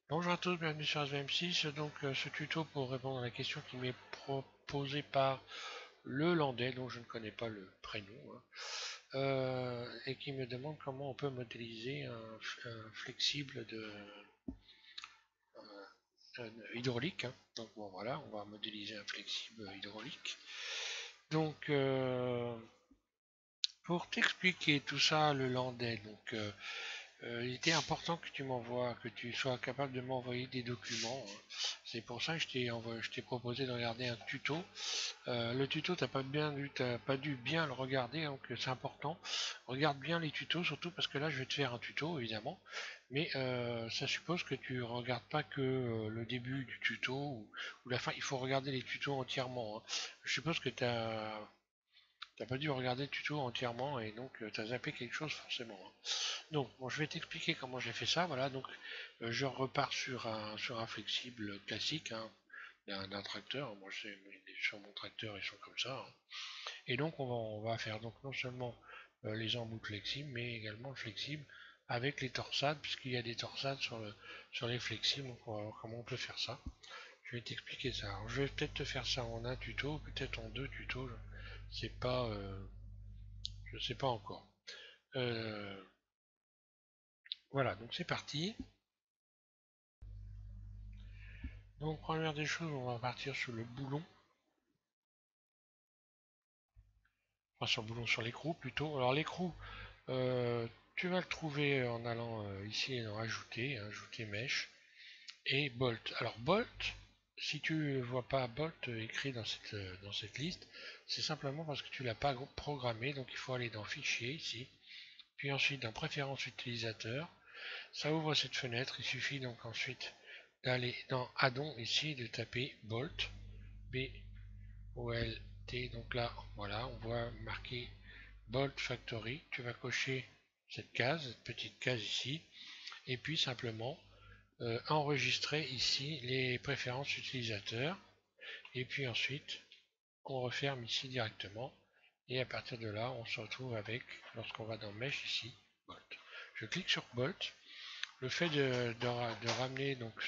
Bonjour à tous, bienvenue sur SVM6. Donc ce tuto pour répondre à la question qui m'est proposée par le Landais, dont je ne connais pas le prénom, hein, et qui me demande comment on peut modéliser un flexible hydraulique, hein. Donc bon voilà, on va modéliser un flexible hydraulique. Donc pour t'expliquer tout ça, le Landais, il était important que que tu sois capable de m'envoyer des documents, hein. C'est pour ça que je t'ai proposé de regarder un tuto. Le tuto, t'as pas dû bien le regarder, donc c'est important. Regarde bien les tutos, surtout parce que là, je vais te faire un tuto, évidemment. Mais ça suppose que tu regardes pas que le début du tuto ou la fin. Il faut regarder les tutos entièrement, hein. Je suppose que t'as pas dû regarder le tuto entièrement et donc tu as zappé quelque chose forcément, hein. Donc, bon, je vais t'expliquer comment j'ai fait ça. Voilà, donc je repars sur un flexible classique, hein, d'un tracteur. Moi, sur mon tracteur, ils sont comme ça, hein. Et donc, on va faire donc non seulement les embouts flexibles, mais également le flexible avec les torsades, puisqu'il y a des torsades sur les flexibles. Donc, on va voir comment on peut faire ça. Je vais t'expliquer ça. Alors, je vais peut-être te faire ça en un tuto, peut-être en deux tutos. C'est pas, je sais pas encore. Euh, voilà, donc c'est parti. Donc première des choses, on va partir sur le boulon, enfin sur le boulon, sur l'écrou plutôt. Alors l'écrou, tu vas le trouver en allant ici dans ajouter, ajouter mèche et bolt. Alors bolt, si tu ne vois pas bolt écrit dans cette liste, c'est simplement parce que tu l'as pas programmé, donc il faut aller dans fichier ici, puis ensuite dans préférences utilisateur. Ça ouvre cette fenêtre, il suffit donc ensuite d'aller dans addon ici, de taper bolt, B OLT, donc là, voilà, on voit marqué Bolt Factory. Tu vas cocher cette petite case ici, et puis simplement enregistrer ici les préférences utilisateurs, et puis ensuite on referme ici directement, et à partir de là, on se retrouve avec, lorsqu'on va dans Mesh ici, Bolt. Je clique sur Bolt. Le fait de ramener donc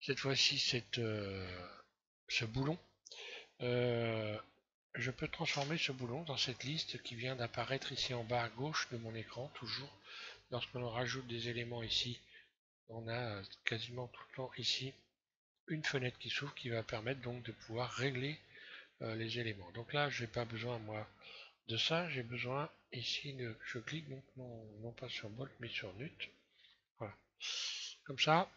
cette fois-ci ce boulon, euh, je peux transformer ce boulon dans cette liste qui vient d'apparaître ici en bas à gauche de mon écran, toujours. Lorsque l'on rajoute des éléments ici, on a quasiment tout le temps ici une fenêtre qui s'ouvre qui va permettre donc de pouvoir régler les éléments. Donc là, je n'ai pas besoin, moi, de ça. J'ai besoin ici je clique donc non pas sur Bolt mais sur Nut. Voilà. Comme ça,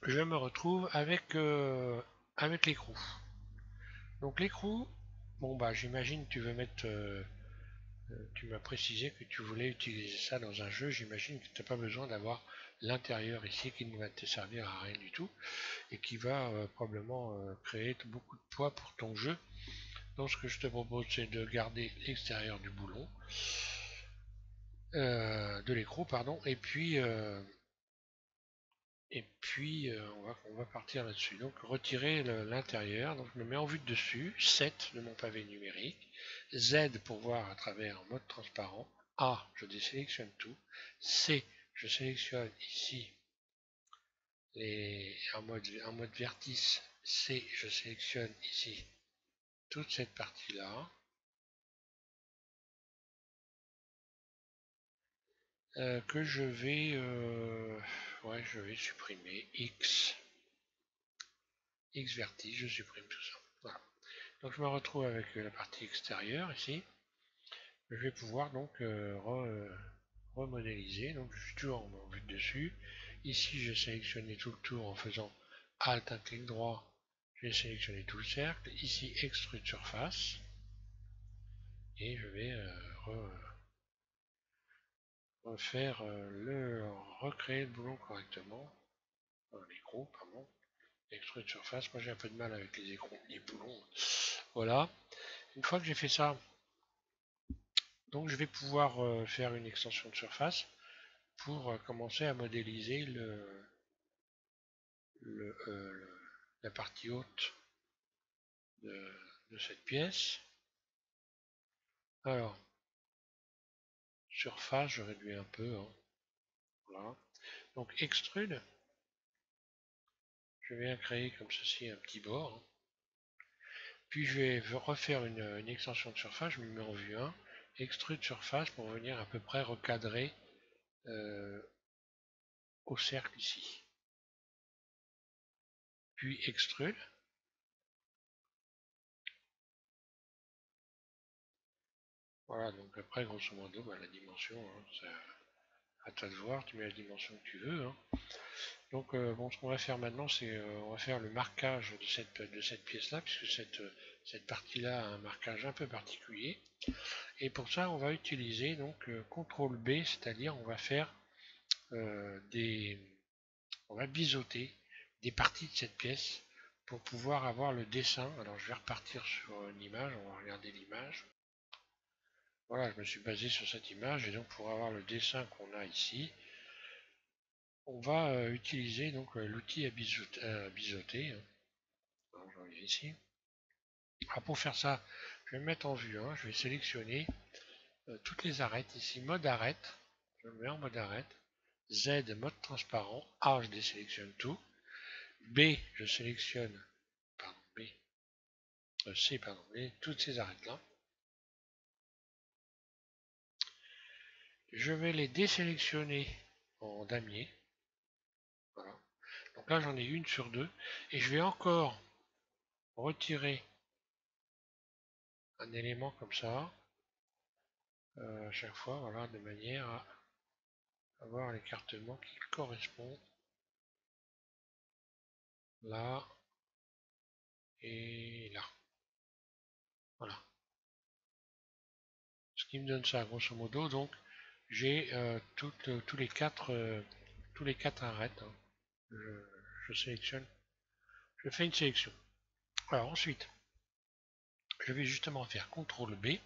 je me retrouve avec l'écrou. Donc l'écrou, bon bah j'imagine que tu veux mettre tu m'as précisé que tu voulais utiliser ça dans un jeu. J'imagine que tu n'as pas besoin d'avoir l'intérieur ici qui ne va te servir à rien du tout et qui va probablement créer beaucoup de poids pour ton jeu. Donc ce que je te propose, c'est de garder l'extérieur du boulon, de l'écrou, pardon, on va partir là-dessus. Donc retirer l'intérieur. Donc je me mets en vue de dessus, 7 de mon pavé numérique, Z pour voir à travers en mode transparent, A je désélectionne tout, C je sélectionne ici en mode vertice, C je sélectionne ici toute cette partie-là, que je vais supprimer X vertice, je supprime tout ça. Voilà. Donc je me retrouve avec la partie extérieure ici. Je vais pouvoir donc remodéliser. Donc je suis toujours en vue de dessus. Ici j'ai sélectionné tout le tour en faisant Alt, un clic droit. J'ai sélectionné tout le cercle. Ici extrude surface. Et je vais refaire recréer le boulon correctement. L'écrou, pardon. Extrude surface. Moi j'ai un peu de mal avec les boulons. Voilà. Une fois que j'ai fait ça, donc je vais pouvoir faire une extension de surface pour commencer à modéliser la partie haute de, de cette pièce. Alors, surface, je réduis un peu, hein. Voilà. Donc extrude, Je viens créer comme ceci un petit bord. Puis je vais refaire une extension de surface, je me mets en vue 1, extrude surface pour venir à peu près recadrer euh, au cercle ici. Puis extrude. Voilà, donc après grosso modo la dimension, hein, c'est à toi de voir, tu mets la dimension que tu veux. Hein. Donc bon, ce qu'on va faire maintenant, c'est on va faire le marquage de cette pièce-là, puisque cette partie-là a un marquage un peu particulier. Et pour ça, on va utiliser donc CTRL B, c'est-à-dire on va faire on va biseauter des parties de cette pièce pour pouvoir avoir le dessin. Alors je vais repartir sur une image, on va regarder l'image. Voilà, je me suis basé sur cette image et donc pour avoir le dessin qu'on a ici, on va utiliser donc l'outil à biseauter. Alors, je reviens ici. Alors pour faire ça, je vais me mettre en vue 1, je vais sélectionner toutes les arêtes ici, mode arête, je me mets en mode arête, Z mode transparent, A je désélectionne tout, B je sélectionne, pardon, B, C pardon, toutes ces arêtes là. Je vais les désélectionner en damier, voilà. Donc là j'en ai une sur deux, et je vais encore retirer un élément comme ça, à chaque fois, voilà, de manière à avoir l'écartement qui correspond là et là. Voilà. Ce qui me donne ça, grosso modo, donc j'ai tous les quatre arêtes. Hein. Je sélectionne, je fais une sélection. Alors ensuite, je vais justement faire CTRL B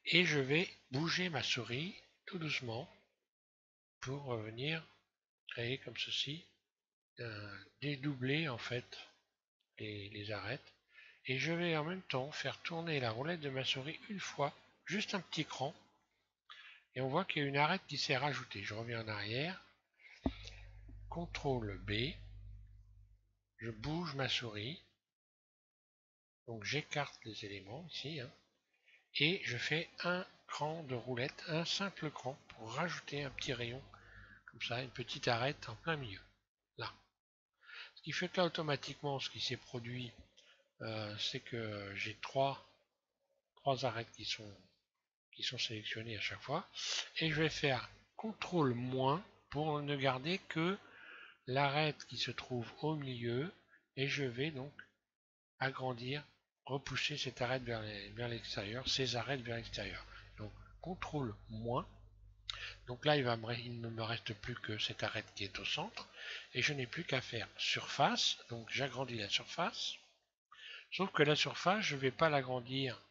et je vais bouger ma souris tout doucement pour venir créer comme ceci, dédoubler en fait les arêtes. Et je vais en même temps faire tourner la roulette de ma souris une fois, juste un petit cran, et on voit qu'il y a une arête qui s'est rajoutée. Je reviens en arrière, CTRL B, je bouge ma souris, donc j'écarte les éléments ici, hein, et je fais un cran de roulette, un simple cran, pour rajouter un petit rayon, comme ça, une petite arête en plein milieu, là. Ce qui fait que là, automatiquement, ce qui s'est produit, c'est que j'ai trois arêtes qui sont sélectionnées à chaque fois, et je vais faire CTRL- pour ne garder que l'arête qui se trouve au milieu, et je vais donc agrandir, repousser cette arête vers l'extérieur, ces arêtes vers l'extérieur. Donc CTRL-. Donc là, il ne me reste plus que cette arête qui est au centre, et je n'ai plus qu'à faire surface, donc j'agrandis la surface, sauf que la surface, je ne vais pas l'agrandir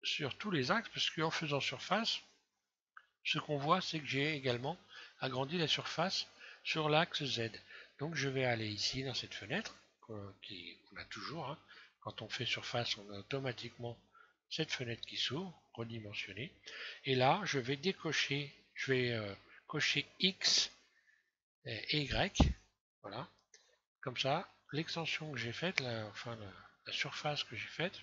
sur tous les axes, parce qu'en faisant surface, ce qu'on voit, c'est que j'ai également agrandi la surface sur l'axe Z. Donc je vais aller ici dans cette fenêtre, qu'on a toujours. Hein. Quand on fait surface, on a automatiquement cette fenêtre qui s'ouvre, redimensionnée. Et là, je vais décocher, je vais cocher X et Y. Voilà. Comme ça, l'extension que j'ai faite, la surface que j'ai faite,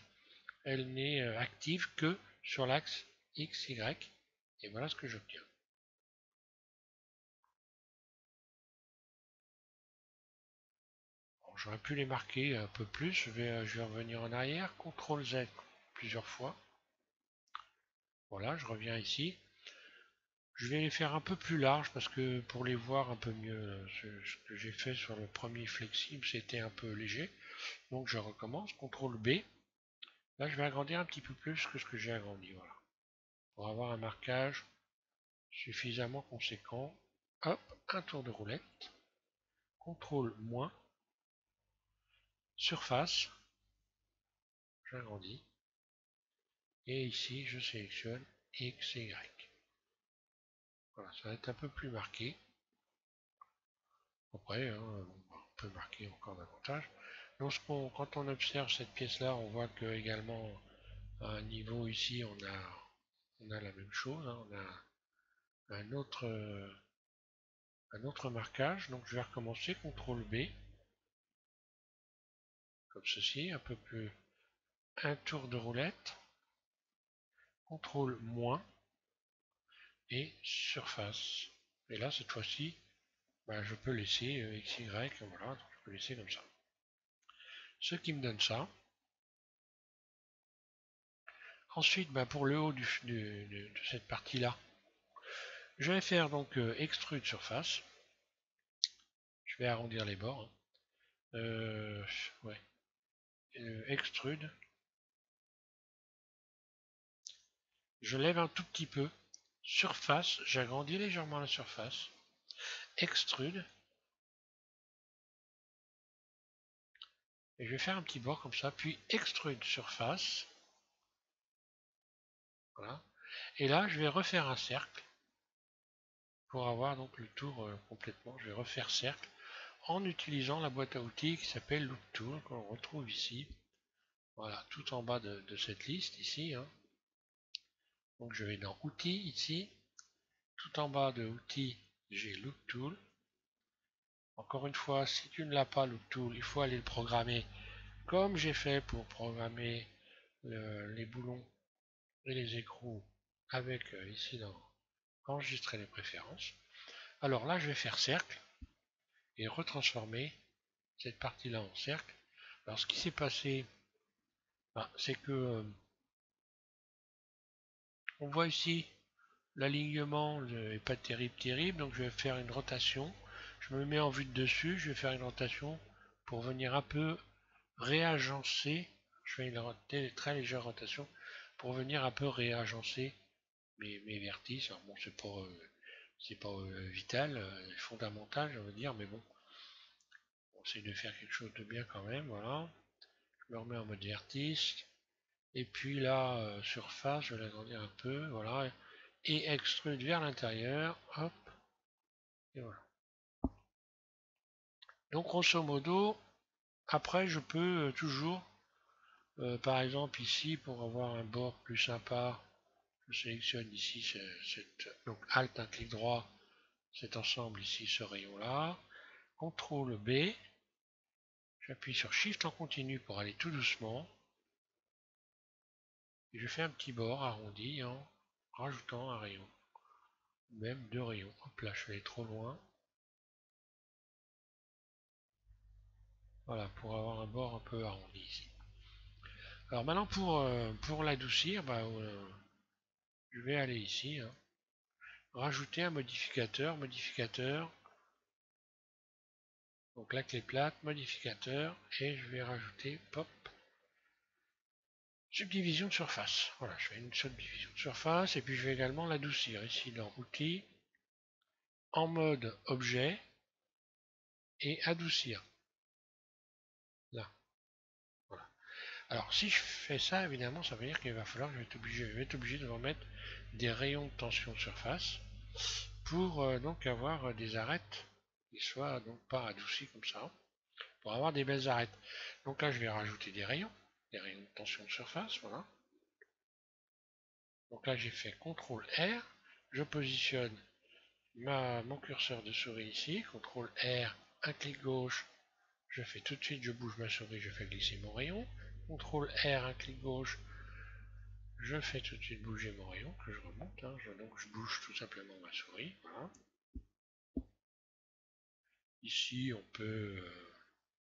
elle n'est active que sur l'axe X, Y. Et voilà ce que j'obtiens. J'aurais pu les marquer un peu plus, je vais revenir en arrière, CTRL Z plusieurs fois. Voilà, je reviens ici. Je vais les faire un peu plus larges parce que pour les voir un peu mieux, ce que j'ai fait sur le premier flexible, c'était un peu léger. Donc je recommence, CTRL B. Là, je vais agrandir un petit peu plus que ce que j'ai agrandi, voilà. Pour avoir un marquage suffisamment conséquent. Hop, un tour de roulette. CTRL-, surface, j'agrandis. Et ici, je sélectionne X et Y. Voilà, ça va être un peu plus marqué. Après, hein, on peut marquer encore davantage. Donc, quand on observe cette pièce-là, on voit que également à un niveau ici, on a la même chose. Hein, on a un autre un autre marquage. Donc je vais recommencer, CTRL B, comme ceci, un peu plus, un tour de roulette, CTRL moins, et surface. Et là, cette fois-ci, bah, je peux laisser XY, voilà, donc je peux laisser comme ça. Ce qui me donne ça. Ensuite, bah, pour le haut de cette partie-là, je vais faire donc extrude surface. Je vais arrondir les bords. Ouais. Extrude. Je lève un tout petit peu. Surface, j'agrandis légèrement la surface. Extrude. Et je vais faire un petit bord comme ça. Puis extrude surface. Voilà. Et là, je vais refaire un cercle. Pour avoir donc le tour complètement. Je vais refaire cercle. En utilisant la boîte à outils qui s'appelle Loop Tool. Qu'on retrouve ici. Voilà, tout en bas de cette liste ici. Hein. Donc je vais dans Outils ici. Tout en bas de Outils, j'ai Loop Tool. Encore une fois, si tu ne l'as pas, Loop Tool, il faut aller le programmer comme j'ai fait pour programmer les boulons et les écrous avec ici dans enregistrer les préférences. Alors là, je vais faire cercle et retransformer cette partie-là en cercle. Alors ce qui s'est passé, c'est que on voit ici l'alignement n'est pas terrible, donc je vais faire une rotation. Je me mets en vue de dessus, je vais faire une rotation pour venir un peu réagencer. Je fais une très légère rotation pour venir un peu réagencer mes vertices. Alors bon, c'est pas vital, fondamental, je veux dire, mais bon, on essaie de faire quelque chose de bien quand même. Voilà, je me remets en mode vertice. Et puis là, surface, je vais l'agrandir un peu, voilà, et extrude vers l'intérieur, hop, et voilà. Donc grosso modo, après je peux toujours, par exemple ici, pour avoir un bord plus sympa, je sélectionne ici donc Alt, un clic droit, cet ensemble ici, ce rayon-là, CTRL B, j'appuie sur Shift en continu pour aller tout doucement, et je fais un petit bord arrondi en rajoutant un rayon, même deux rayons. Hop là, je vais aller trop loin. Voilà, pour avoir un bord un peu arrondi ici. Alors maintenant pour l'adoucir, je vais aller ici, hein, rajouter un modificateur, donc la clé plate, modificateur, et je vais rajouter, pop, subdivision de surface. Voilà, je fais une subdivision de surface, et puis je vais également l'adoucir ici dans Outils, en mode objet, et adoucir. Là, voilà. Alors si je fais ça, évidemment, ça veut dire qu'il va falloir que je vais être obligé de remettre des rayons de tension de surface pour donc avoir des arêtes qui soient donc pas adoucies comme ça, pour avoir des belles arêtes. Donc là, je vais rajouter des rayons de tension de surface, voilà. Donc là, j'ai fait CTRL R, je positionne mon curseur de souris ici, CTRL R, un clic gauche, je fais tout de suite, je bouge ma souris, je fais glisser mon rayon, CTRL R, un clic gauche, je fais tout de suite bouger mon rayon, que je remonte, hein, donc je bouge tout simplement ma souris, voilà. Ici, on peut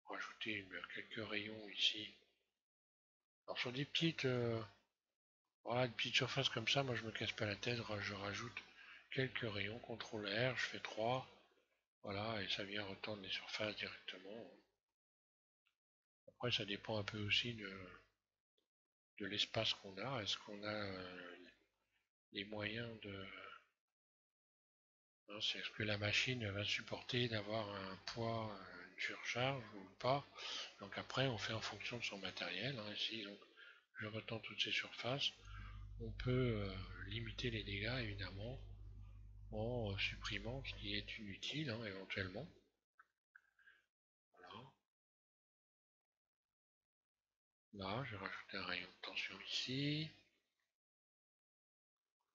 rajouter quelques rayons ici. Alors sur des petites, voilà, des petites surfaces comme ça, moi je me casse pas la tête, je rajoute quelques rayons, CTRL R, je fais 3, voilà, et ça vient retendre les surfaces directement. Après ça dépend un peu aussi de l'espace qu'on a, est-ce qu'on a les moyens de... Hein, est-ce que la machine va supporter d'avoir un poids, une surcharge ou pas. Donc après on fait en fonction de son matériel, hein, ici donc je retends toutes ces surfaces. On peut limiter les dégâts évidemment en supprimant ce qui est inutile hein, éventuellement. Voilà. Là, je vais rajouter un rayon de tension ici.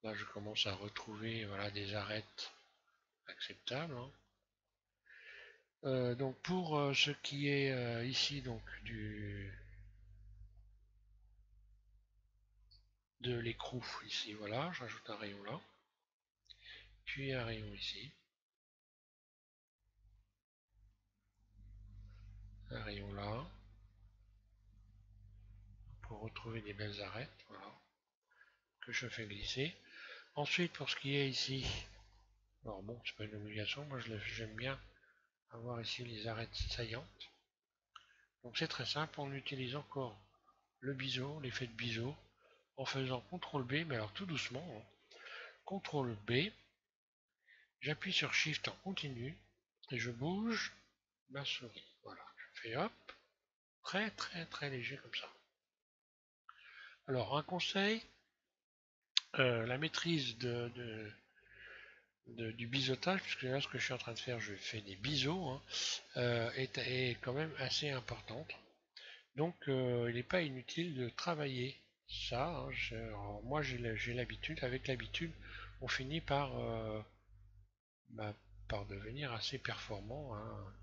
Là, je commence à retrouver voilà, des arêtes acceptables. Hein. Donc pour ce qui est ici donc de l'écrou ici, voilà, j'ajoute un rayon là, puis un rayon ici, un rayon là, pour retrouver des belles arêtes, voilà, que je fais glisser. Ensuite, pour ce qui est ici, alors bon, c'est pas une obligation, moi j'aime bien avoir ici les arêtes saillantes. Donc c'est très simple, on utilise encore le biseau, l'effet de biseau, en faisant CTRL B, mais alors tout doucement, hein. CTRL B, j'appuie sur SHIFT en continu, et je bouge ma souris. Voilà, je fais hop, très très très léger comme ça. Alors un conseil, la maîtrise du biseautage, puisque là ce que je suis en train de faire, je fais des biseaux, hein, est quand même assez importante. Donc il n'est pas inutile de travailler ça, hein. Moi j'ai l'habitude, avec l'habitude, on finit bah, par devenir assez performant, hein.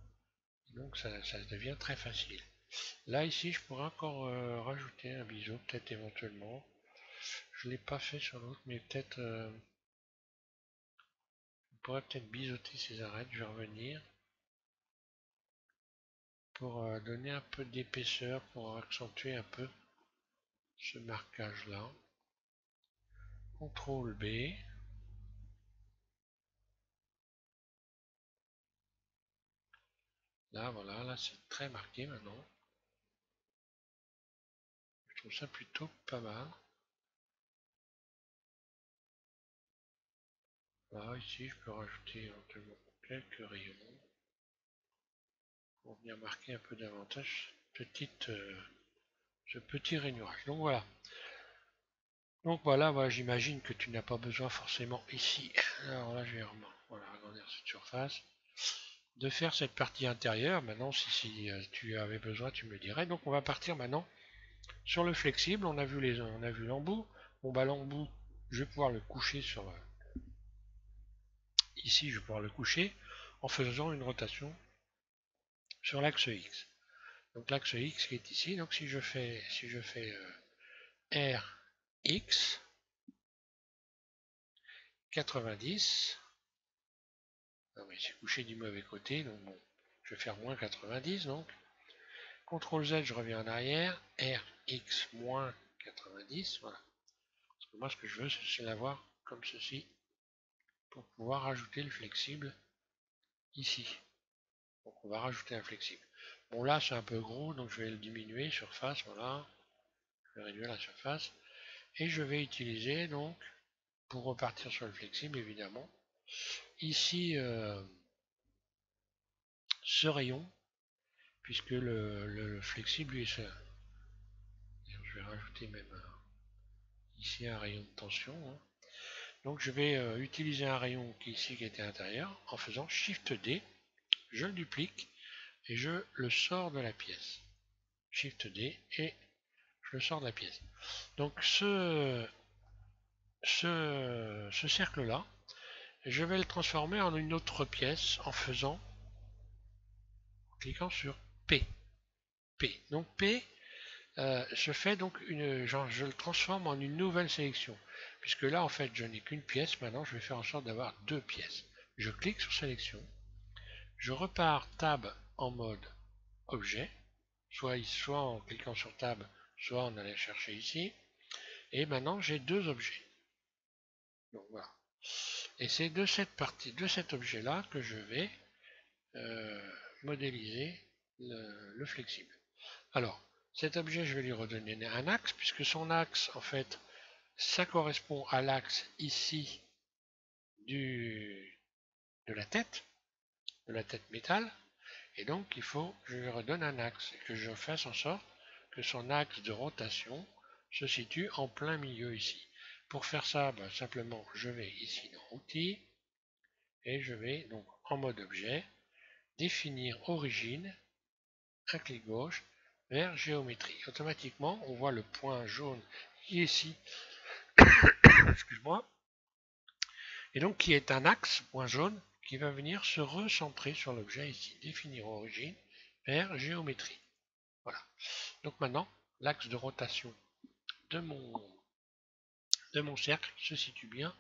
Donc ça devient très facile. Là ici je pourrais encore rajouter un biseau, peut-être éventuellement. Je ne l'ai pas fait sur l'autre, mais peut-être on pourrait peut-être biseauter ces arêtes. Je vais revenir pour donner un peu d'épaisseur, pour accentuer un peu ce marquage là. CTRL B. Là voilà, là c'est très marqué maintenant. Je trouve ça plutôt pas mal. Là ici je peux rajouter éventuellement quelques rayons pour venir marquer un peu davantage ce petit rainurage. Donc voilà. Donc voilà, j'imagine que tu n'as pas besoin forcément ici. Alors là je vais voilà, agrandir cette surface. De faire cette partie intérieure. Maintenant, si tu avais besoin, tu me le dirais. Donc, on va partir maintenant sur le flexible. On a vu l'embout. Bon, bah, l'embout, je vais pouvoir le coucher ici, je vais pouvoir le coucher en faisant une rotation sur l'axe X. Donc, l'axe X qui est ici. Donc, si je fais RX 90. Non, mais c'est couché du mauvais côté. Donc, bon, je vais faire moins 90. Donc, CTRL Z, je reviens en arrière, RX moins 90, voilà. Parce que moi, ce que je veux, c'est l'avoir comme ceci, pour pouvoir rajouter le flexible ici. Donc on va rajouter un flexible. Bon là, c'est un peu gros, donc je vais le diminuer, surface, voilà. Je vais réduire la surface. Et je vais utiliser, donc, pour repartir sur le flexible, évidemment, ici, ce rayon, puisque le flexible, lui, je vais rajouter même ici un rayon de tension, hein. Donc je vais utiliser un rayon qui ici qui était à l'intérieur en faisant Shift D, je le duplique et je le sors de la pièce. Shift D et je le sors de la pièce. Donc ce cercle là, je vais le transformer en une autre pièce en cliquant sur P. P. Donc P, je fais donc je le transforme en une nouvelle sélection. Puisque là en fait je n'ai qu'une pièce, maintenant je vais faire en sorte d'avoir deux pièces. Je clique sur sélection. Je repars Tab en mode objet, soit en cliquant sur Tab, soit en allant chercher ici. Et maintenant j'ai deux objets. Donc voilà. Et c'est de cette partie, de cet objet-là, que je vais modéliser le flexible. Alors, cet objet, je vais lui redonner un axe, puisque son axe, en fait, ça correspond à l'axe ici de la tête métal. Et donc, il faut que je lui redonne un axe et que je fasse en sorte que son axe de rotation se situe en plein milieu ici. Pour faire ça, bah, simplement, je vais ici dans Outils et je vais donc en mode objet, définir origine, un clic gauche, vers géométrie. Automatiquement, on voit le point jaune qui est ici, excuse-moi, et donc qui est un axe, point jaune, qui va venir se recentrer sur l'objet ici, définir origine, vers géométrie. Voilà. Donc maintenant, l'axe de rotation de mon cercle se situe bien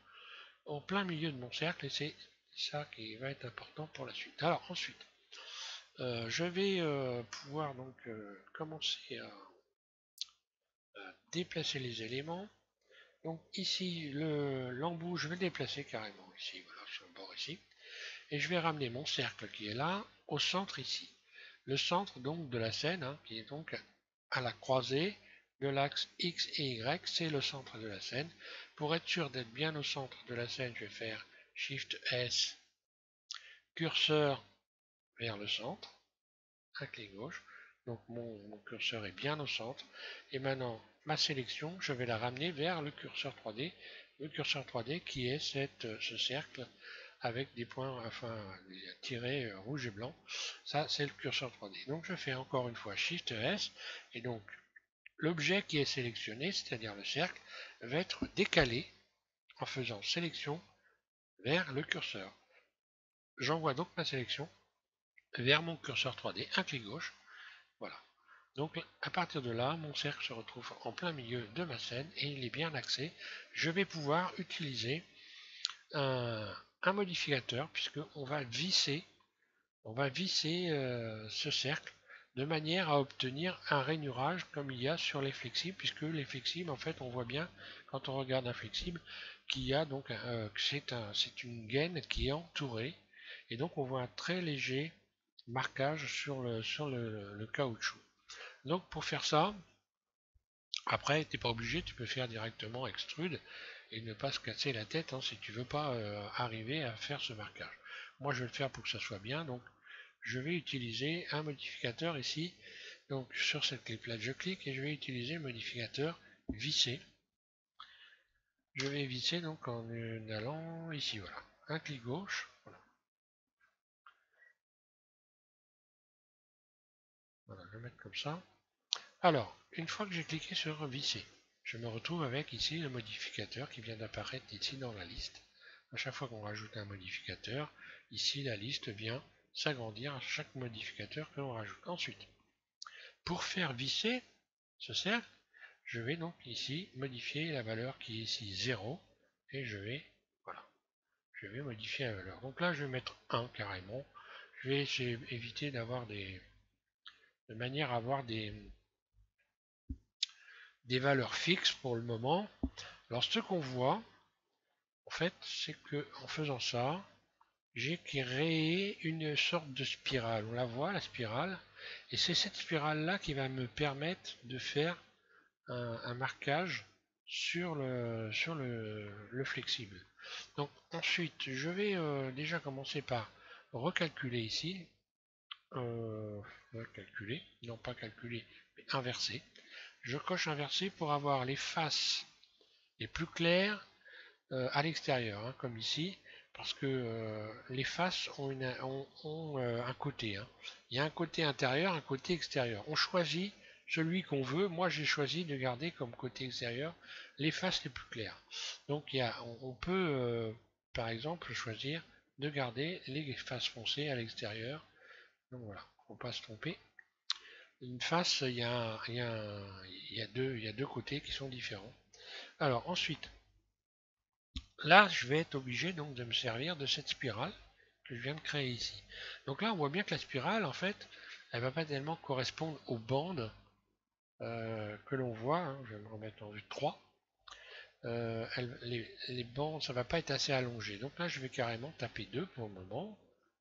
en plein milieu de mon cercle et c'est ça qui va être important pour la suite. Alors ensuite, je vais pouvoir donc commencer à déplacer les éléments. Donc ici, l'embout, je vais le déplacer carrément ici, voilà, sur le bord ici. Et je vais ramener mon cercle qui est là, au centre ici. Le centre donc de la scène, hein, qui est donc à la croisée de l'axe X et Y, c'est le centre de la scène. Pour être sûr d'être bien au centre de la scène, je vais faire Shift S, curseur vers le centre, un clic gauche. Donc mon curseur est bien au centre. Et maintenant, ma sélection, je vais la ramener vers le curseur 3D. Le curseur 3D qui est ce cercle avec des points, enfin des tirés rouge et blanc. Ça, c'est le curseur 3D. Donc je fais encore une fois Shift S. Et donc l'objet qui est sélectionné, c'est-à-dire le cercle, va être décalé en faisant sélection vers le curseur. J'envoie donc ma sélection vers mon curseur 3D, un clic gauche. Voilà. Donc à partir de là, mon cercle se retrouve en plein milieu de ma scène et il est bien axé. Je vais pouvoir utiliser un modificateur puisqu'on va visser, ce cercle de manière à obtenir un rainurage comme il y a sur les flexibles, puisque les flexibles, en fait, on voit bien quand on regarde un flexible qu'il y a donc c'est une gaine qui est entourée et donc on voit un très léger marquage sur le caoutchouc. Donc pour faire ça, après, tu n'es pas obligé, tu peux faire directement extrude et ne pas se casser la tête hein, si tu veux pas arriver à faire ce marquage. Moi, je vais le faire pour que ça soit bien, donc je vais utiliser un modificateur ici. Donc sur cette clip là, je clique et je vais utiliser le modificateur visser. Je vais visser donc en allant ici, voilà. Un clic gauche, voilà. Voilà, je vais mettre comme ça. Alors, une fois que j'ai cliqué sur visser, je me retrouve avec ici le modificateur qui vient d'apparaître ici dans la liste. À chaque fois qu'on rajoute un modificateur, ici la liste vient s'agrandir à chaque modificateur que l'on rajoute. Ensuite, pour faire visser ce cercle, je vais donc ici modifier la valeur qui est ici 0 et je vais modifier la valeur. Donc là, je vais mettre 1 carrément. Je vais éviter d'avoir de manière à avoir des valeurs fixes pour le moment. Alors ce qu'on voit, en fait, c'est que en faisant ça, j'ai créé une sorte de spirale. On la voit, la spirale, et c'est cette spirale-là qui va me permettre de faire un marquage sur le flexible. Donc ensuite, je vais déjà commencer par recalculer ici. Calculer, non pas calculer, mais inverser. Je coche inverser pour avoir les faces les plus claires à l'extérieur, hein, comme ici, parce que les faces ont un côté. Hein. Il y a un côté intérieur, un côté extérieur. On choisit celui qu'on veut. Moi, j'ai choisi de garder comme côté extérieur les faces les plus claires. Donc, on peut, par exemple, choisir de garder les faces foncées à l'extérieur. Donc voilà, faut pas se tromper. Une face, il y a deux côtés qui sont différents. Alors ensuite, là, je vais être obligé donc de me servir de cette spirale que je viens de créer ici. Donc là, on voit bien que la spirale, en fait, elle va pas tellement correspondre aux bandes que l'on voit. Hein. Je vais me remettre en vue de 3. Les bandes, ça va pas être assez allongé. Donc là, je vais carrément taper 2 pour le moment,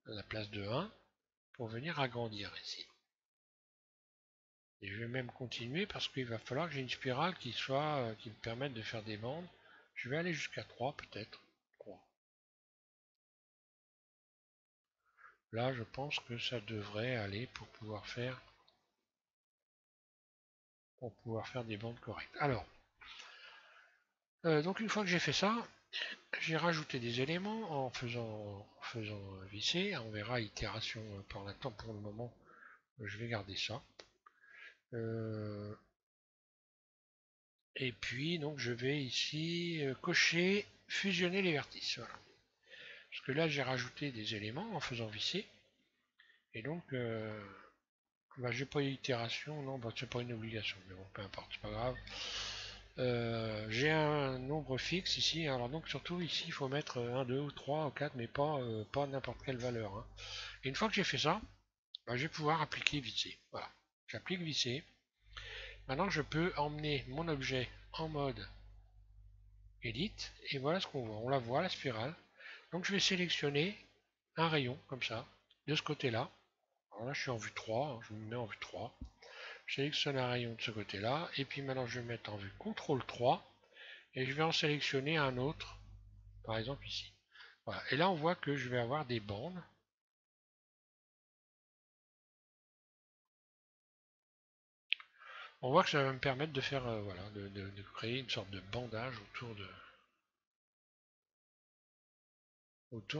à la place de 1, pour venir agrandir ici. Et je vais même continuer parce qu'il va falloir que j'ai une spirale qui me permette de faire des bandes. Je vais aller jusqu'à 3 peut-être. 3. Là, je pense que ça devrait aller pour pouvoir faire des bandes correctes. Alors, donc une fois que j'ai fait ça, j'ai rajouté des éléments en faisant visser. On verra itération par l'instant. Pour le moment, je vais garder ça. Et puis, donc, je vais ici cocher fusionner les vertices. Voilà. Parce que là, j'ai rajouté des éléments en faisant visser. Et donc, bah, j'ai pas eu itération, non, bah, c'est pas une obligation, mais bon, peu importe, c'est pas grave. J'ai un nombre fixe ici, alors donc surtout ici, il faut mettre 1, 2 ou 3 ou 4, mais pas n'importe quelle valeur, hein. Et une fois que j'ai fait ça, bah, je vais pouvoir appliquer visser. Voilà, j'applique visser. Maintenant, je peux emmener mon objet en mode Edit, et voilà ce qu'on voit. On la voit, la spirale. Donc je vais sélectionner un rayon, comme ça, de ce côté-là. Alors là, je suis en vue 3, hein, je me mets en vue 3. Je sélectionne un rayon de ce côté-là, et puis maintenant je vais mettre en vue CTRL 3, et je vais en sélectionner un autre, par exemple ici. Voilà. Et là, on voit que je vais avoir des bandes. On voit que ça va me permettre de faire, voilà, de créer une sorte de bandage autour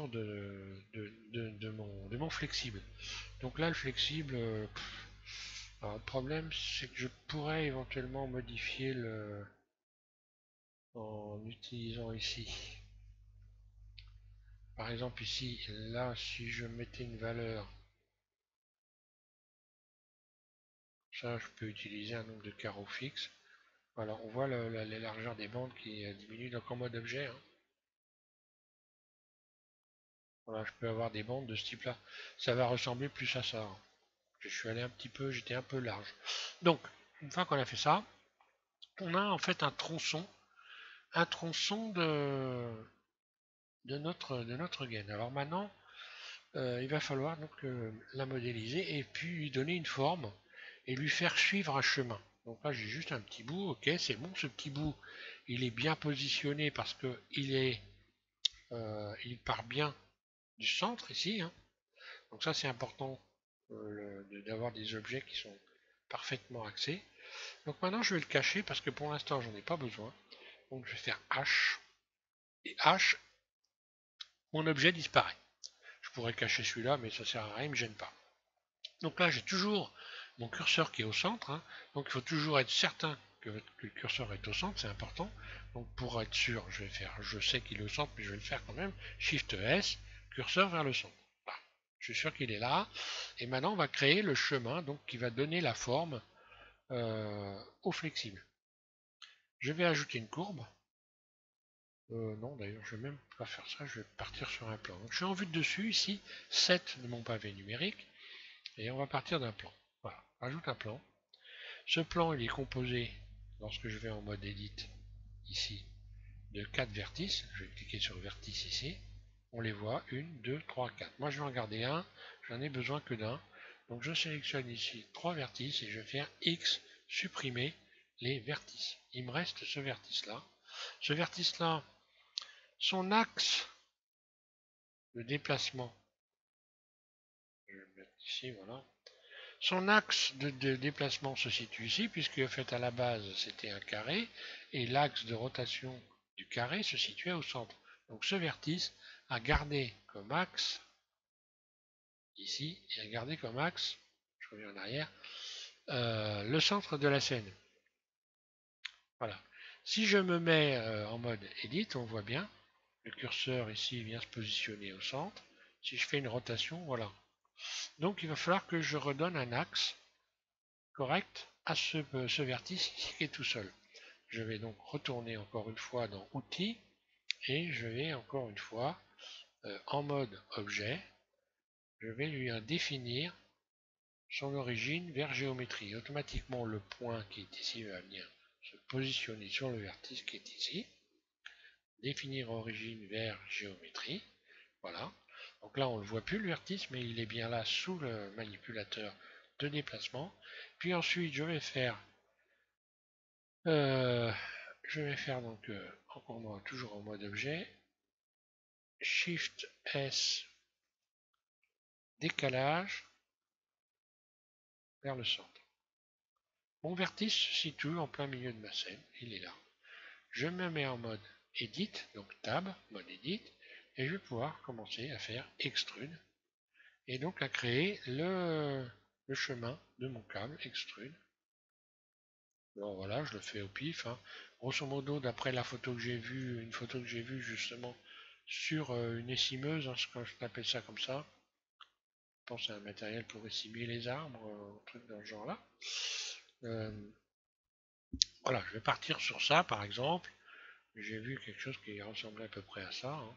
de mon flexible. Donc là, le flexible, alors, le problème, c'est que je pourrais éventuellement modifier en utilisant ici. Par exemple ici, là, si je mettais une valeur, ça, je peux utiliser un nombre de carreaux fixe. Voilà, on voit les largeurs des bandes qui diminuent donc en mode objet, hein. Voilà, je peux avoir des bandes de ce type-là. Ça va ressembler plus à ça, hein. Je suis allé un petit peu, j'étais un peu large. Donc, une fois qu'on a fait ça, on a en fait un tronçon de notre gaine. Alors maintenant, il va falloir donc la modéliser et puis lui donner une forme et lui faire suivre un chemin. Donc là, j'ai juste un petit bout, ok, c'est bon, ce petit bout, il est bien positionné parce que il part bien du centre ici, hein. Donc ça, c'est important d'avoir des objets qui sont parfaitement axés. Donc maintenant, je vais le cacher parce que pour l'instant, j'en ai pas besoin. Donc je vais faire H et H, mon objet disparaît. Je pourrais cacher celui-là, mais ça sert à rien, il me gêne pas. Donc là, j'ai toujours mon curseur qui est au centre, hein. Donc il faut toujours être certain que le curseur est au centre, c'est important. Donc pour être sûr, je vais faire, je sais qu'il est au centre, mais je vais le faire quand même. Shift S, curseur vers le centre. Voilà. Je suis sûr qu'il est là. Et maintenant, on va créer le chemin donc qui va donner la forme au flexible. Je vais ajouter une courbe. Non, d'ailleurs, je vais même pas faire ça, je vais partir sur un plan. Donc je suis en vue de dessus, ici, 7 de mon pavé numérique, et on va partir d'un plan. Voilà, ajoute un plan. Ce plan, il est composé, lorsque je vais en mode Edit, ici, de 4 vertices. Je vais cliquer sur vertice ici. On les voit, 1, 2, 3, 4. Moi, je vais en garder un, j'en ai besoin que d'un. Donc je sélectionne ici 3 vertices et je vais faire X, supprimer les vertices. Il me reste ce vertice-là. Ce vertice-là, son axe de déplacement, je vais le mettre ici, voilà. Son axe de déplacement se situe ici, puisque en fait à la base c'était un carré, et l'axe de rotation du carré se situait au centre. Donc ce vertice a gardé comme axe, ici, et a gardé comme axe, je reviens en arrière, le centre de la scène. Voilà. Si je me mets en mode Edit, on voit bien, le curseur ici vient se positionner au centre. Si je fais une rotation, voilà. Donc il va falloir que je redonne un axe correct à ce vertice qui est tout seul. Je vais donc retourner encore une fois dans Outils et je vais encore une fois en mode Objet, je vais lui définir son origine vers géométrie. Automatiquement le point qui est ici va venir se positionner sur le vertice qui est ici. Définir origine vers géométrie. Voilà. Donc là on ne le voit plus le vertice, mais il est bien là sous le manipulateur de déplacement. Puis ensuite je vais faire donc encore moi toujours en mode objet, Shift S, décalage vers le centre. Mon vertice se situe en plein milieu de ma scène, il est là. Je me mets en mode Edit, donc Tab, mode Edit, et je vais pouvoir commencer à faire Extrude, et donc à créer le chemin de mon câble Extrude. Bon voilà, je le fais au pif, hein. Grosso modo, d'après la photo que j'ai vue, une photo que j'ai vue justement sur une essimeuse, hein, je appelle ça comme ça. Je pense à un matériel pour essimer les arbres, un truc dans ce genre-là. Euh, voilà, je vais partir sur ça par exemple. J'ai vu quelque chose qui ressemblait à peu près à ça, hein.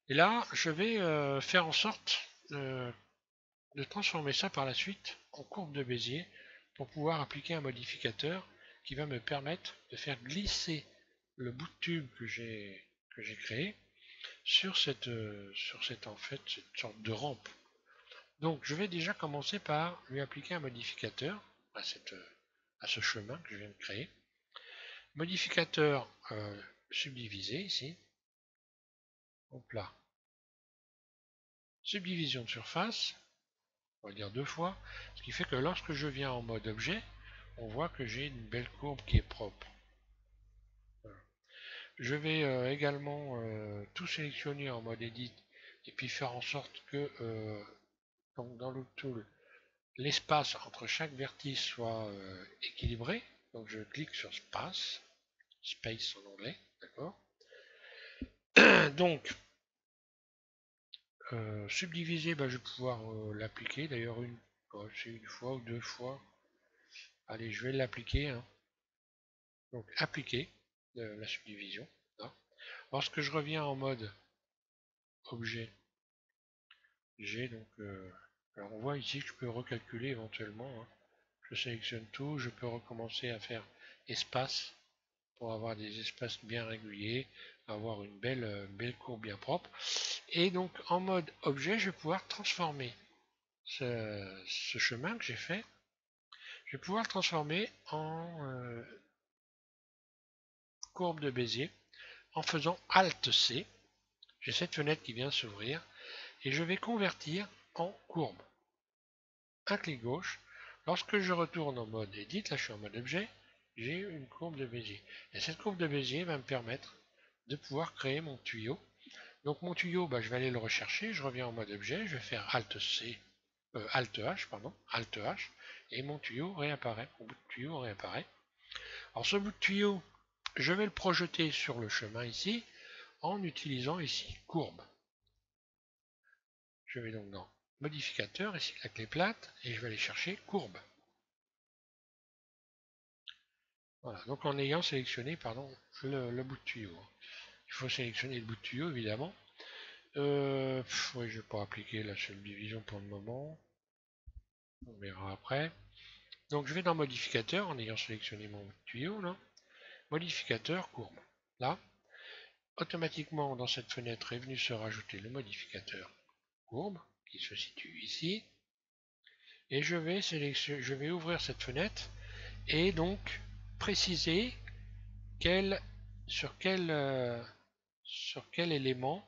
Et là, je vais faire en sorte de transformer ça par la suite en courbe de Bézier pour pouvoir appliquer un modificateur qui va me permettre de faire glisser le bout de tube que j'ai créé sur cette en fait cette sorte de rampe. Donc je vais déjà commencer par lui appliquer un modificateur à ce chemin que je viens de créer. Modificateur subdivisé ici. Hop là. Subdivision de surface, on va dire 2 fois, ce qui fait que lorsque je viens en mode objet, on voit que j'ai une belle courbe qui est propre. Voilà. Je vais également tout sélectionner en mode edit et puis faire en sorte que donc dans le tool, l'espace entre chaque vertice soit équilibré. Donc je clique sur space en anglais, d'accord. Donc subdiviser, je vais pouvoir l'appliquer. D'ailleurs c'est une fois ou 2 fois. Allez, je vais l'appliquer, hein. Donc appliquer la subdivision. Là. Lorsque je reviens en mode objet, j'ai donc alors on voit ici que je peux recalculer éventuellement, hein. Je sélectionne tout, je peux recommencer à faire espace pour avoir des espaces bien réguliers, avoir une belle courbe bien propre. Et donc en mode objet, je vais pouvoir transformer ce chemin que j'ai fait, je vais pouvoir le transformer en courbe de Bézier en faisant Alt C. J'ai cette fenêtre qui vient s'ouvrir et je vais convertir en courbe. Un clic gauche. Lorsque je retourne en mode Edit, là je suis en mode objet, j'ai une courbe de Bézier. Et cette courbe de Bézier va me permettre de pouvoir créer mon tuyau. Donc mon tuyau, je vais aller le rechercher, je reviens en mode objet, je vais faire Alt C, Alt H, pardon, Alt H, et mon tuyau réapparaît, mon bout de tuyau réapparaît. Alors ce bout de tuyau, je vais le projeter sur le chemin ici, en utilisant ici courbe. Je vais donc dans modificateur, ici la clé plate, et je vais aller chercher courbe. Voilà, donc en ayant sélectionné le bout de tuyau. Il faut sélectionner le bout de tuyau évidemment. Oui, je ne vais pas appliquer la subdivision pour le moment. On verra après. Donc je vais dans modificateur en ayant sélectionné mon bout de tuyau. Là. Modificateur, courbe. Là, automatiquement dans cette fenêtre est venu se rajouter le modificateur courbe qui se situe ici. Et je vais ouvrir cette fenêtre et donc préciser sur quel élément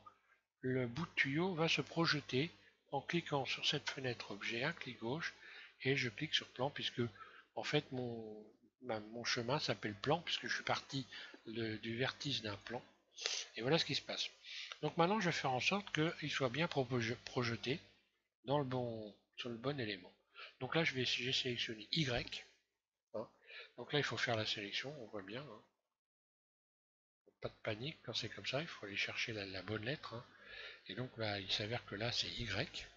le bout de tuyau va se projeter en cliquant sur cette fenêtre objet, un clic gauche, et je clique sur plan puisque en fait mon chemin s'appelle plan puisque je suis parti du vertice d'un plan. Et voilà ce qui se passe. Donc maintenant je vais faire en sorte qu'il soit bien projeté sur le bon élément. Donc là j'ai sélectionné Y. Hein. Donc là il faut faire la sélection, on voit bien. Hein. Pas de panique quand c'est comme ça, il faut aller chercher la bonne lettre. Hein. Et donc il s'avère que là c'est Y.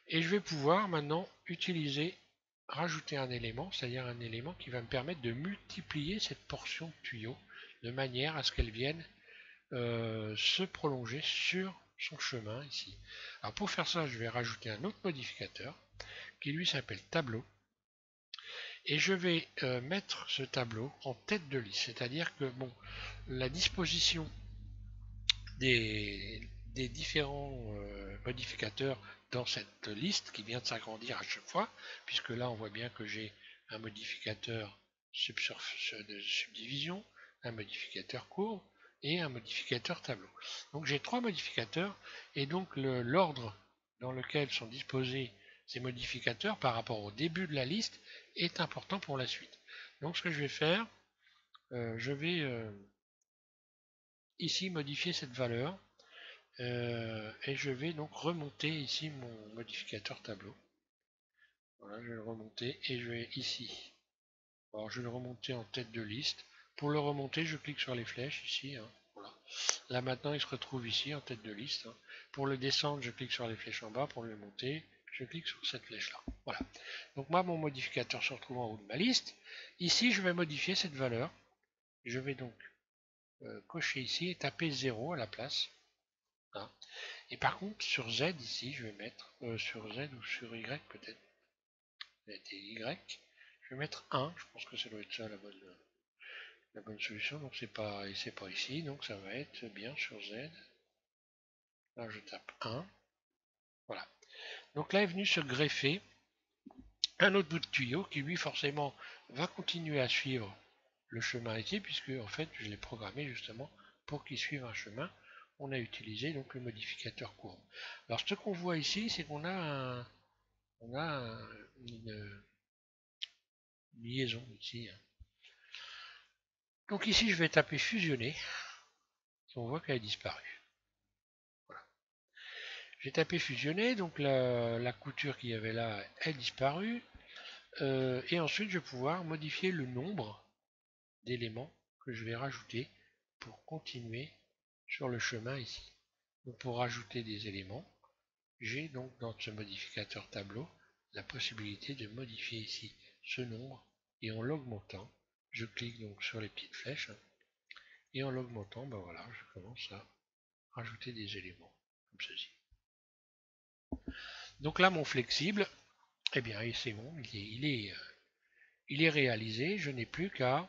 Et je vais pouvoir maintenant rajouter un élément, c'est-à-dire un élément qui va me permettre de multiplier cette portion de tuyau de manière à ce qu'elle vienne se prolonger sur son chemin ici. Alors pour faire ça, je vais rajouter un autre modificateur qui lui s'appelle tableau. Et je vais mettre ce tableau en tête de liste, c'est-à-dire que la disposition des différents modificateurs dans cette liste qui vient de s'agrandir à chaque fois, puisque là on voit bien que j'ai un modificateur de subdivision, un modificateur courbe et un modificateur tableau. Donc j'ai 3 modificateurs et donc l'ordre dans lequel sont disposés ces modificateurs par rapport au début de la liste est important pour la suite. Donc ce que je vais faire, je vais ici modifier cette valeur et je vais donc remonter ici mon modificateur tableau. Voilà, je vais le remonter et je vais ici. Alors je vais le remonter en tête de liste. Pour le remonter, je clique sur les flèches ici. Hein, voilà. Là maintenant il se retrouve ici en tête de liste. Hein. Pour le descendre, je clique sur les flèches en bas. Pour le monter, je clique sur cette flèche là. Voilà. Donc moi mon modificateur se retrouve en haut de ma liste. Ici je vais modifier cette valeur. Je vais donc cocher ici et taper 0 à la place. Hein. Et par contre sur Z ici je vais mettre, sur Z ou sur Y peut-être, Y, je vais mettre 1, je pense que ça doit être ça la bonne solution, donc c'est pas ici, donc ça va être bien sur Z. Là je tape 1, voilà. Donc là est venu se greffer un autre bout de tuyau qui lui forcément va continuer à suivre le chemin ici, puisque en fait je l'ai programmé justement pour qu'il suive un chemin. On a utilisé donc le modificateur courbe. Alors ce qu'on voit ici, c'est qu'on a, une liaison ici. Donc ici je vais taper fusionner, et on voit qu'elle a disparu. Voilà. J'ai tapé fusionner, donc la couture qu'il y avait là est disparue. Et ensuite je vais pouvoir modifier le nombre d'éléments que je vais rajouter pour continuer sur le chemin ici. Donc pour rajouter des éléments, j'ai donc dans ce modificateur tableau la possibilité de modifier ici ce nombre et en l'augmentant, je clique donc sur les petites flèches et en l'augmentant, ben voilà, je commence à rajouter des éléments comme ceci. Donc là mon flexible, eh bien c'est bon, il est réalisé, je n'ai plus qu'à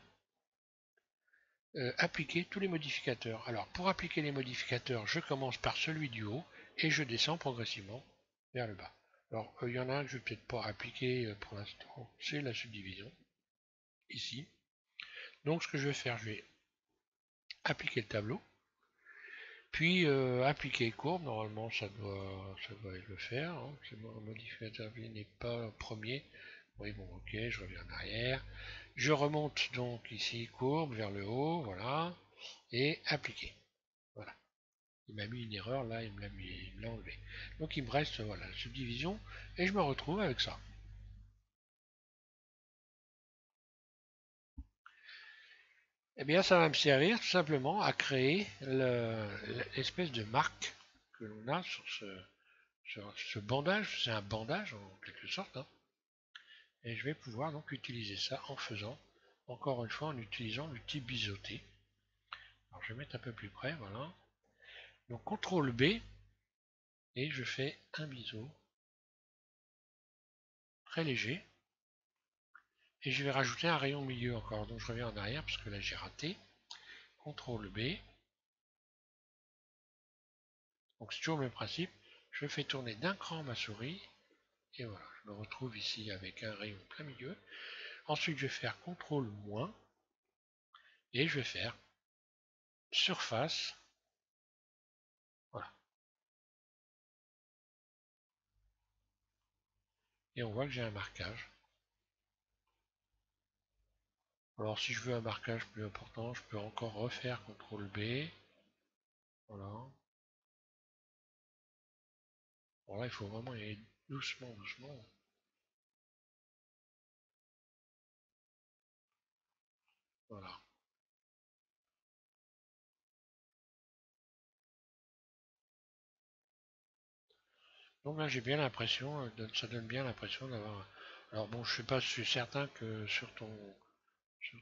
appliquer tous les modificateurs. Alors pour appliquer les modificateurs, je commence par celui du haut et je descends progressivement vers le bas. Alors il y en a un que je ne vais peut-être pas appliquer pour l'instant, c'est la subdivision, ici. Donc ce que je vais faire, je vais appliquer le tableau, puis appliquer les courbes, normalement ça doit le faire. Hein. Le modificateur n'est pas premier. Oui bon ok, je reviens en arrière. Je remonte donc ici courbe vers le haut, voilà, et appliquer. Voilà. Il m'a mis une erreur, là, il me l'a enlevé. Donc il me reste, voilà, la subdivision, et je me retrouve avec ça. Eh bien, ça va me servir tout simplement à créer l'espèce de marque que l'on a sur ce bandage. C'est un bandage en quelque sorte. Hein. Et je vais pouvoir donc utiliser ça en faisant, encore une fois, en utilisant l'outil biseauté. Alors je vais mettre un peu plus près, voilà. Donc CTRL B, et je fais un biseau très léger. Et je vais rajouter un rayon milieu encore. Donc je reviens en arrière parce que là j'ai raté. CTRL B. Donc c'est toujours le même principe. Je fais tourner d'un cran ma souris. Et voilà, je me retrouve ici avec un rayon plein milieu. Ensuite je vais faire CTRL moins. Et je vais faire surface. Voilà. Et on voit que j'ai un marquage. Alors si je veux un marquage plus important, je peux encore refaire CTRL B. Voilà. Bon là il faut vraiment y aller doucement, doucement. Voilà. Donc là j'ai bien l'impression, ça donne bien l'impression d'avoir... Alors bon, je sais pas, je suis certain que sur ton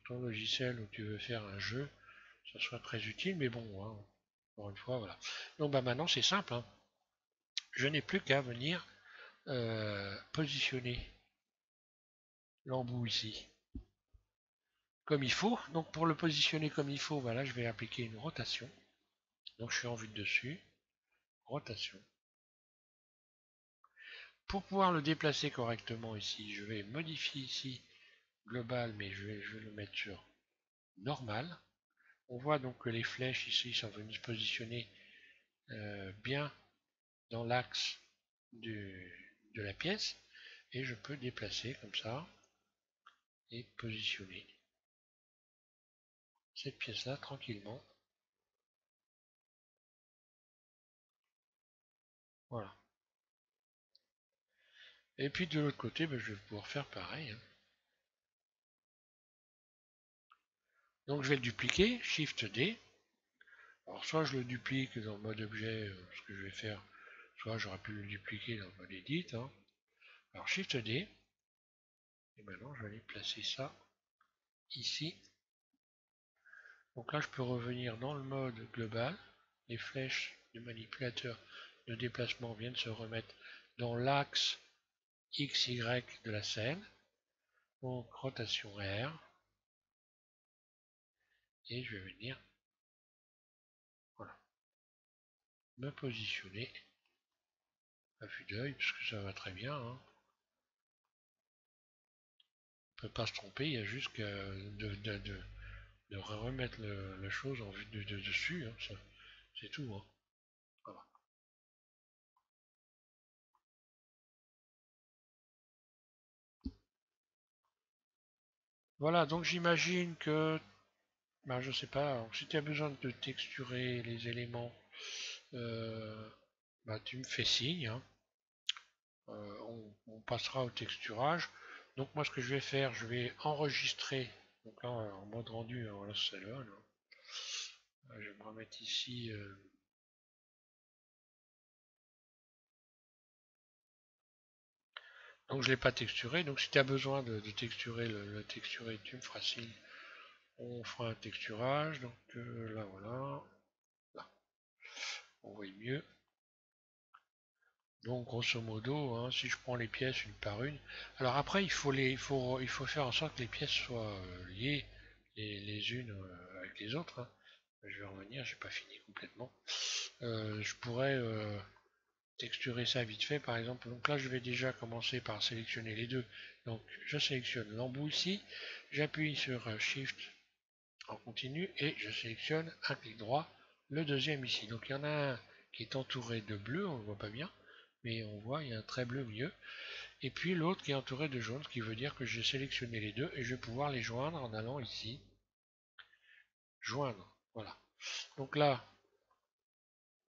logiciel où tu veux faire un jeu, ça soit très utile, mais bon, hein, encore une fois, voilà. Donc bah maintenant c'est simple, hein. Je n'ai plus qu'à venir positionner l'embout ici comme il faut. Donc pour le positionner comme il faut, voilà, je vais appliquer une rotation. Donc je suis en vue de dessus, rotation. Pour pouvoir le déplacer correctement ici, je vais modifier ici global, mais je vais le mettre sur normal. On voit donc que les flèches ici sont venues se positionner bien dans l'axe de la pièce et je peux déplacer comme ça et positionner cette pièce là tranquillement. Voilà. Et puis de l'autre côté, ben, je vais pouvoir faire pareil. Hein. Donc je vais le dupliquer, Shift D. Alors soit je le duplique dans le mode objet, ce que je vais faire, soit j'aurais pu le dupliquer dans le mode edit. Hein. Alors Shift D, et maintenant je vais aller placer ça ici. Donc là je peux revenir dans le mode global, les flèches du manipulateur de déplacement viennent se remettre dans l'axe XY de la scène. Donc rotation R, et je vais venir voilà, me positionner à vue d'œil, puisque ça va très bien. Hein. On ne peut pas se tromper, il y a juste que de remettre la chose en vue dessus, hein, c'est tout. Hein. Voilà. Voilà, donc j'imagine que, bah, je sais pas, alors, si tu as besoin de texturer les éléments, euh, bah, tu me fais signe. Hein. On passera au texturage. Donc moi ce que je vais faire, je vais enregistrer. Donc là en mode rendu, voilà c'est là. Je vais me remettre ici. Donc je ne l'ai pas texturé. Donc si tu as besoin de texturer le texturer, tu me feras signe. On fera un texturage. Donc là voilà. Là, on voit mieux. Donc grosso modo, hein, si je prends les pièces une par une. Alors après il faut faire en sorte que les pièces soient liées les unes avec les autres. Hein. Je vais revenir, j'ai pas fini complètement. Je pourrais texturer ça vite fait par exemple. Donc là je vais déjà commencer par sélectionner les deux. Donc je sélectionne l'embout ici, j'appuie sur Shift en continu et je sélectionne un clic droit le deuxième ici. Donc il y en a un qui est entouré de bleu, on ne le voit pas bien, mais on voit il y a un trait bleu au milieu. Et puis l'autre qui est entouré de jaune, ce qui veut dire que j'ai sélectionné les deux et je vais pouvoir les joindre en allant ici. Joindre, voilà. Donc là,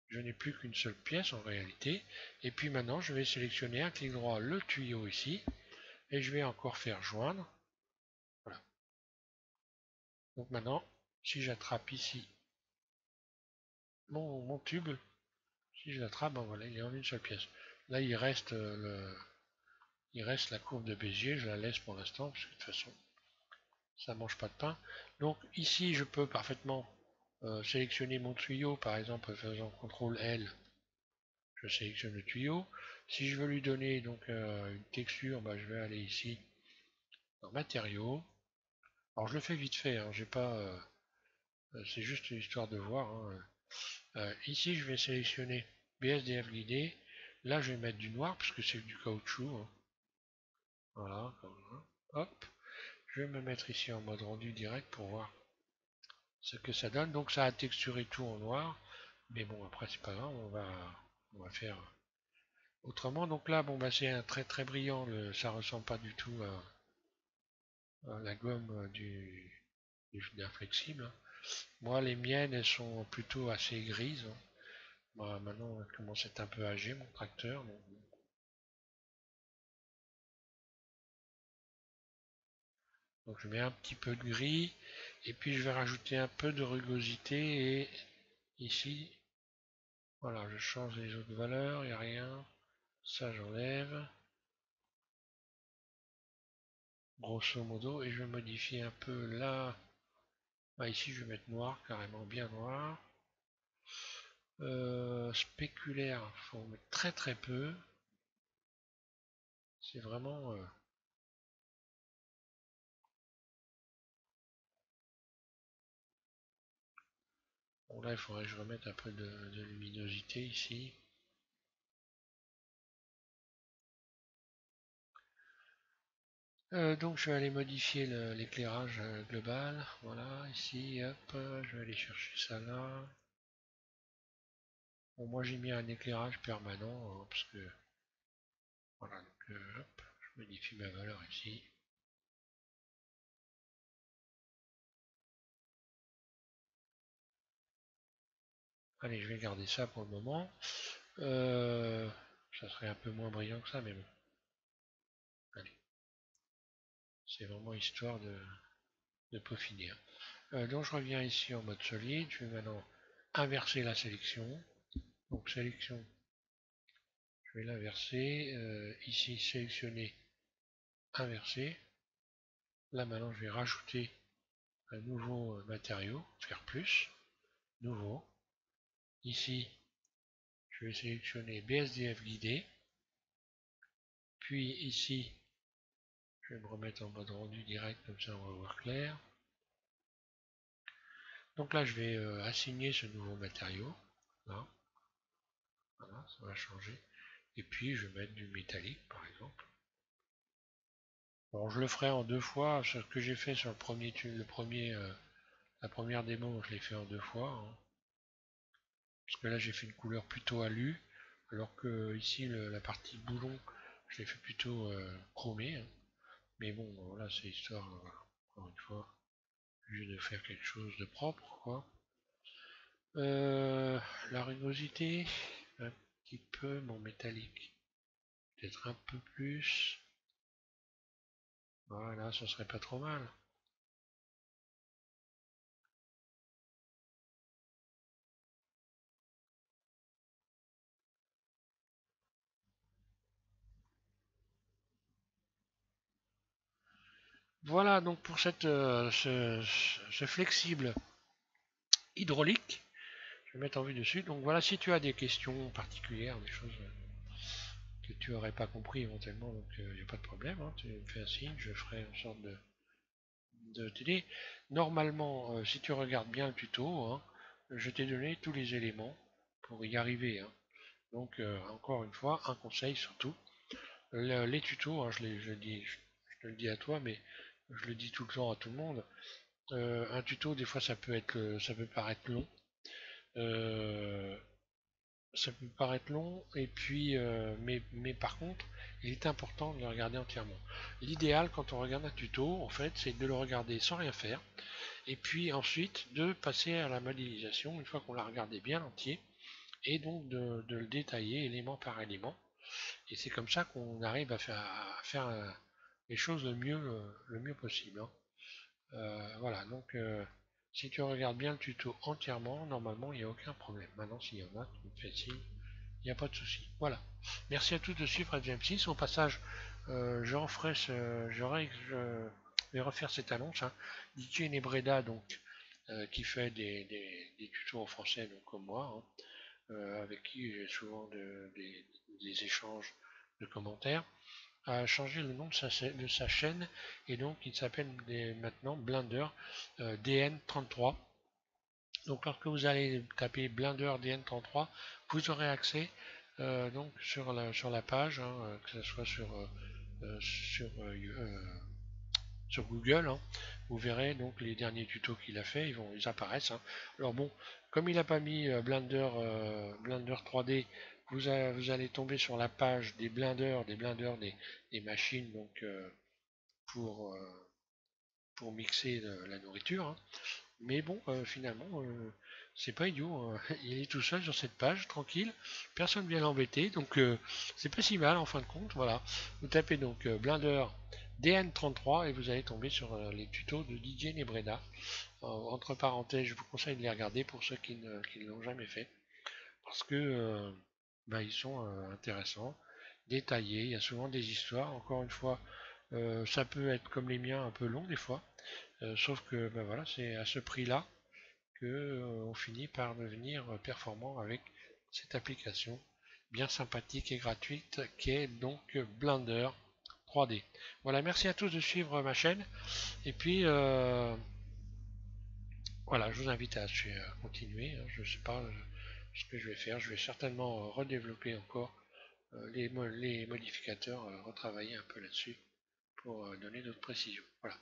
je n'ai plus qu'une seule pièce en réalité. Et puis maintenant, je vais sélectionner un clic droit le tuyau ici. Et je vais encore faire joindre. Voilà. Donc maintenant, si j'attrape ici mon tube, si je l'attrape, ben voilà, il est en une seule pièce. Là, il reste la courbe de Bézier. Je la laisse pour l'instant, parce que de toute façon, ça mange pas de pain. Donc ici, je peux parfaitement sélectionner mon tuyau, par exemple en faisant CTRL L. Je sélectionne le tuyau. Si je veux lui donner donc une texture, bah, je vais aller ici dans matériaux. Alors je le fais vite fait, hein, j'ai pas, c'est juste une histoire de voir. Hein. Ici je vais sélectionner BSDF guidé. Là je vais mettre du noir puisque c'est du caoutchouc. Hein. Voilà, comme ça. Hop. Je vais me mettre ici en mode rendu direct pour voir ce que ça donne. Donc ça a texturé tout en noir. Mais bon après c'est pas grave, on va faire autrement. Donc là bon bah c'est un très très brillant, ça ressemble pas du tout à la gomme d'un flexible. Moi, les miennes, elles sont plutôt assez grises. Hein. Moi, maintenant, elle commence à être un peu âgé, mon tracteur. Donc, je mets un petit peu de gris. Et puis, je vais rajouter un peu de rugosité. Et ici, voilà, je change les autres valeurs. Il n'y a rien. Ça, j'enlève. Grosso modo. Et je vais modifier un peu là. Ah, ici, je vais mettre noir, carrément bien noir. Spéculaire, il faut en mettre très très peu. C'est vraiment... Bon, là, il faudrait que je remette un peu de luminosité ici. Donc, je vais aller modifier l'éclairage global. Voilà, ici, hop, je vais aller chercher ça là. Bon, moi, j'ai mis un éclairage permanent, hein, parce que, voilà, donc, hop, je modifie ma valeur ici. Allez, je vais garder ça pour le moment. Ça serait un peu moins brillant que ça, mais bon. Allez, c'est vraiment histoire de peaufiner. Donc je reviens ici en mode solide. Je vais maintenant inverser la sélection. Donc sélection, je vais l'inverser. Ici, sélectionner, inverser. Là maintenant, je vais rajouter un nouveau matériau, faire plus, nouveau. Ici, je vais sélectionner BSDF guidé. Puis ici, je vais me remettre en mode rendu direct, comme ça on va voir clair. Donc là, je vais assigner ce nouveau matériau. Là. Voilà, ça va changer. Et puis, je vais mettre du métallique, par exemple. Bon, je le ferai en deux fois. Ce que j'ai fait sur la première démo, je l'ai fait en deux fois. Hein. Parce que là, j'ai fait une couleur plutôt alu. Alors que ici, la partie boulon, je l'ai fait plutôt chromé. Hein. Mais bon, voilà, c'est histoire, encore une fois, juste de faire quelque chose de propre, quoi. Euh, la rugosité, un petit peu, mon métallique, peut-être un peu plus. Voilà, ça serait pas trop mal. Voilà donc pour ce flexible hydraulique. Je vais mettre en vue dessus. Donc voilà, si tu as des questions particulières, des choses que tu n'aurais pas compris éventuellement, donc il n'y a pas de problème. Hein, tu me fais un signe, je ferai en sorte de t'aider. Normalement, si tu regardes bien le tuto, hein, je t'ai donné tous les éléments pour y arriver. Hein. Donc encore une fois, un conseil surtout. Les tutos, hein, je te le dis à toi, mais je le dis tout le temps à tout le monde. Un tuto, des fois, ça peut paraître long. Euh, Ça peut paraître long, et puis, mais par contre, il est important de le regarder entièrement. L'idéal, quand on regarde un tuto, en fait, c'est de le regarder sans rien faire, et puis ensuite de passer à la modélisation une fois qu'on l'a regardé bien entier, et donc de le détailler élément par élément. Et c'est comme ça qu'on arrive à faire les choses le mieux possible. Hein. Voilà, donc si tu regardes bien le tuto entièrement, normalement il n'y a aucun problème. Maintenant, s'il y en a, tu me fais signe, il n'y a pas de souci. Voilà. Merci à tous de suivre James6. Au passage, je referai je vais refaire cette annonce. Hein. DJ Nebreda, donc, qui fait des tutos en français, donc comme moi, hein, avec qui j'ai souvent des échanges de commentaires, a changé le nom de sa chaîne et donc il s'appelle maintenant Blender DN33. Donc lorsque vous allez taper Blender DN33, vous aurez accès donc sur la page, hein, que ce soit euh, sur, sur Google, hein, vous verrez donc les derniers tutos qu'il a fait, ils apparaissent. Hein. Alors bon, comme il n'a pas mis Blender 3D, vous allez tomber sur la page des machines donc pour, euh, pour mixer la nourriture. Hein. Mais bon, finalement, c'est pas idiot. Hein. Il est tout seul sur cette page, tranquille. Personne vient l'embêter, donc c'est pas si mal en fin de compte. Voilà. Vous tapez donc Blender DN33 et vous allez tomber sur les tutos de DJ Nebreda. Entre parenthèses, je vous conseille de les regarder pour ceux qui ne l'ont jamais fait, parce que bah, ils sont intéressants, détaillés. Il y a souvent des histoires. Encore une fois, ça peut être comme les miens un peu long des fois. Sauf que ben voilà, c'est à ce prix-là que on finit par devenir performant avec cette application bien sympathique et gratuite qui est donc Blender 3D. Voilà, merci à tous de suivre ma chaîne et puis voilà, je vous invite à continuer. Hein. Je ne sais pas ce que je vais faire. Je vais certainement redévelopper encore les modificateurs, retravailler un peu là-dessus pour donner d'autres précisions. Voilà.